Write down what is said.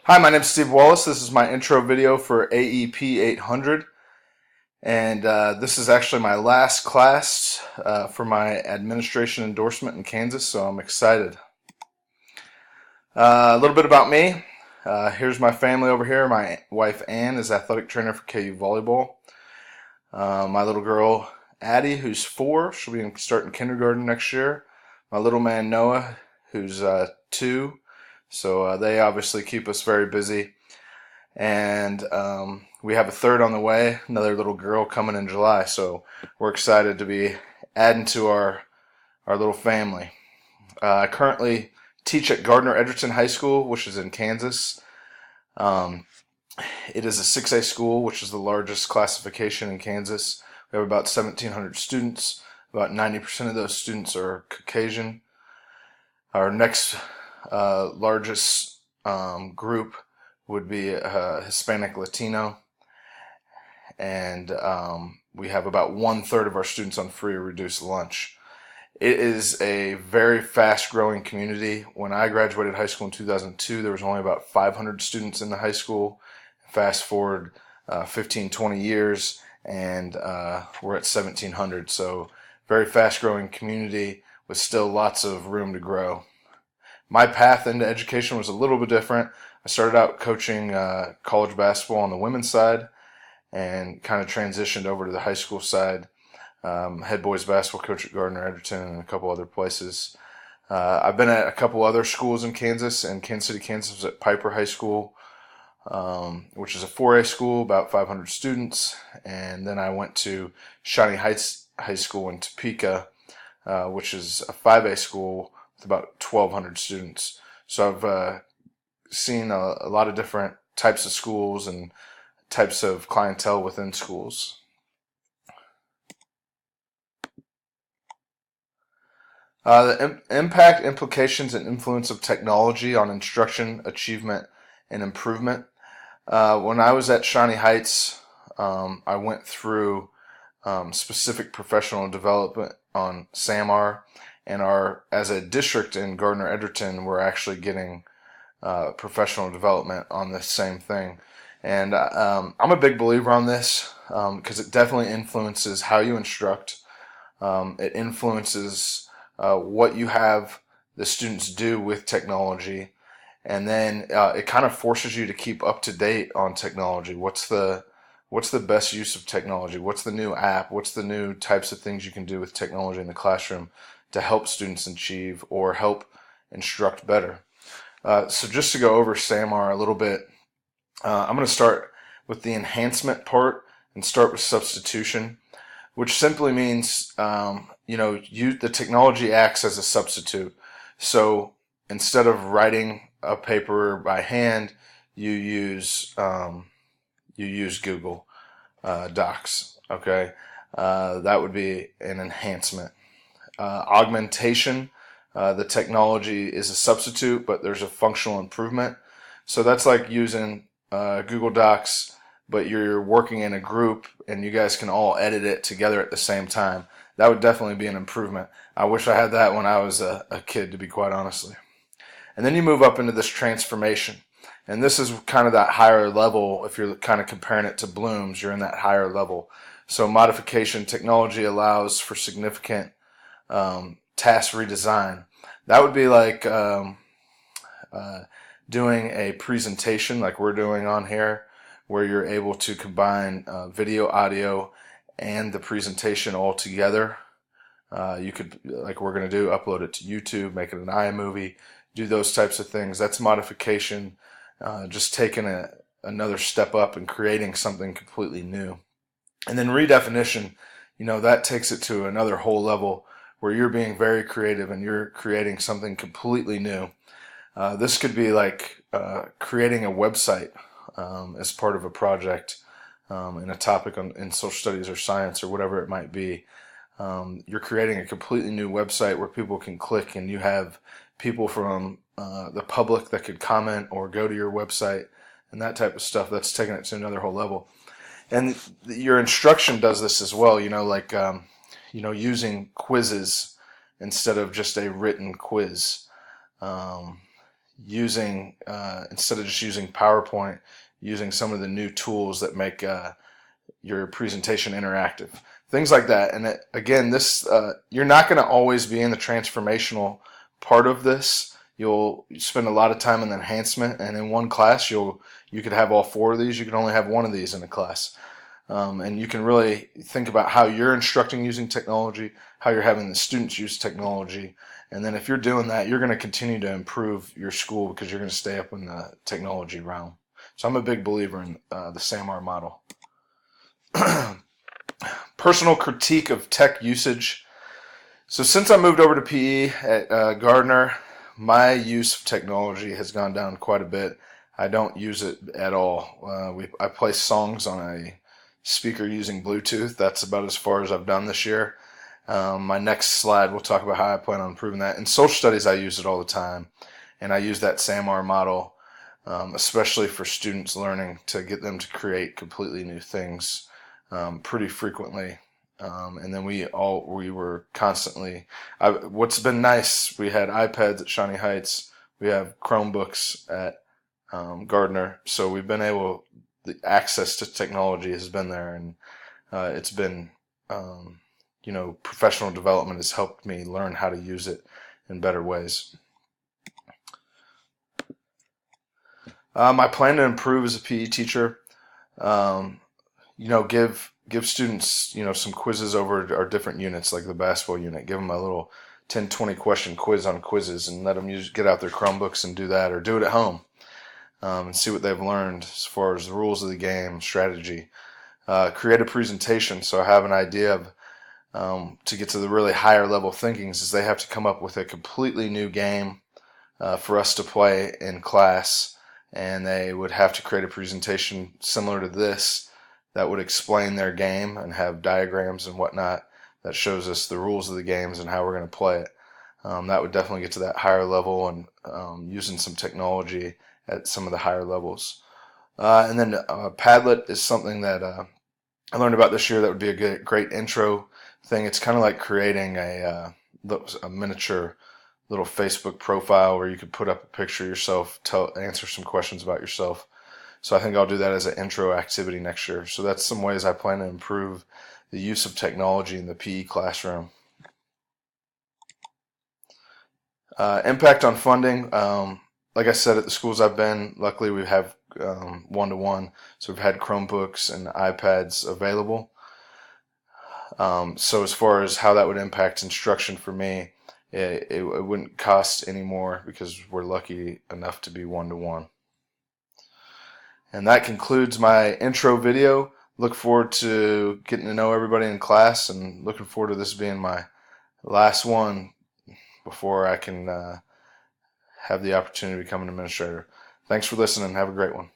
Hi, my name is Steve Wallace. This is my intro video for AEP 800, and this is actually my last class for my administration endorsement in Kansas, so I'm excited. A little bit about me. Here's my family over here. My wife Ann is athletic trainer for KU volleyball. My little girl Addie, who's 4, she'll be starting kindergarten next year. My little man Noah, who's 2, so they obviously keep us very busy. And we have a third on the way, another little girl coming in July. So we're excited to be adding to our little family. I currently teach at Gardner Edgerton High School, which is in Kansas. Um, it is a 6A school, which is the largest classification in Kansas. We have about 1,700 students. About 90% of those students are Caucasian. Our next largest group would be Hispanic Latino, and we have about 1/3 of our students on free or reduced lunch. It is a very fast growing community. When I graduated high school in 2002, there was only about 500 students in the high school. Fast forward 15, 20 years, and we're at 1,700. So very fast growing community with still lots of room to grow. My path into education was a little bit different. I started out coaching college basketball on the women's side and kind of transitioned over to the high school side. Head boys basketball coach at Gardner Edgerton and a couple other places. I've been at a couple other schools in Kansas. In Kansas City, Kansas, was at Piper High School, which is a 4A school, about 500 students. And then I went to Shawnee Heights High School in Topeka, which is a 5A school with about 1,200 students. So I've seen a lot of different types of schools and types of clientele within schools. The impact, implications, and influence of technology on instruction, achievement, and improvement. When I was at Shawnee Heights, I went through specific professional development on SAMR, and as a district in Gardner Edgerton, we're actually getting professional development on the same thing. And I'm a big believer on this because it definitely influences how you instruct. It influences what you have the students do with technology. And then it kind of forces you to keep up to date on technology. What's the best use of technology? What's the new app? What's the new types of things you can do with technology in the classroom to help students achieve or help instruct better? So just to go over SAMR a little bit, I'm going to start with the enhancement part and start with substitution, which simply means, the technology acts as a substitute. So instead of writing a paper by hand, you use Google Docs. Okay, that would be an enhancement. Augmentation. The technology is a substitute, but there's a functional improvement. So that's like using Google Docs, but you're working in a group and you guys can all edit it together at the same time. That would definitely be an improvement. I wish I had that when I was a kid, to be quite honestly. And then you move up into this transformation. And this is kind of that higher level. If you're kind of comparing it to Bloom's, you're in that higher level. So modification technology allows for significant task redesign. That would be like doing a presentation like we're doing on here, where you're able to combine video, audio, and the presentation all together. You could, like we're going to do, upload it to YouTube, make it an iMovie, do those types of things. That's modification, just taking another step up and creating something completely new. And then redefinition, that takes it to another whole level where you're being very creative and you're creating something completely new. This could be like creating a website as part of a project in a topic in social studies or science or whatever it might be. You're creating a completely new website where people can click and you have people from the public that could comment or go to your website and that type of stuff. That's taking it to another whole level. And your instruction does this as well, using quizzes instead of just a written quiz. using, instead of just using PowerPoint, using some of the new tools that make your presentation interactive, things like that. And again, this you're not going to always be in the transformational part of this. You'll spend a lot of time in the enhancement, and in one class you could have all four of these. You can only have one of these in a class. And you can really think about how you're instructing using technology, how you're having the students use technology, and then if you're doing that, you're going to continue to improve your school because you're going to stay up in the technology realm. So I'm a big believer in the SAMR model. Personal critique of tech usage. So since I moved over to PE at Gardner, my use of technology has gone down quite a bit. I don't use it at all. I play songs on a speaker using Bluetooth. That's about as far as I've done this year. My next slide, we'll talk about how I plan on improving that. In social studies, I use it all the time, and I use that SAMR model, especially for students learning, to get them to create completely new things pretty frequently. And then we were constantly, what's been nice, we had iPads at Shawnee Heights, we have Chromebooks at Gardner, so we've been able, the access to technology has been there, and it's been, professional development has helped me learn how to use it in better ways. I plan to improve as a PE teacher. Give students, some quizzes over our different units, like the basketball unit. Give them a little 10, 20 question quiz on quizzes and let them get out their Chromebooks and do that, or do it at home and see what they've learned as far as the rules of the game, strategy. Create a presentation, so I have an idea of, to get to the really higher level thinkings, is they have to come up with a completely new game for us to play in class, and they would have to create a presentation similar to this that would explain their game and have diagrams and whatnot that shows us the rules of the games and how we're going to play it. That would definitely get to that higher level, and using some technology at some of the higher levels. And then Padlet is something that I learned about this year that would be a great intro thing. It's kind of like creating a miniature little Facebook profile where you could put up a picture of yourself, answer some questions about yourself. So I think I'll do that as an intro activity next year. So that's some ways I plan to improve the use of technology in the PE classroom. Impact on funding. Like I said, at the schools I've been, luckily we have one-to-one. So we've had Chromebooks and iPads available. So as far as how that would impact instruction for me, it wouldn't cost any more because we're lucky enough to be one-to-one. And that concludes my intro video. Look forward to getting to know everybody in class, and looking forward to this being my last one before I can have the opportunity to become an administrator. Thanks for listening. Have a great one.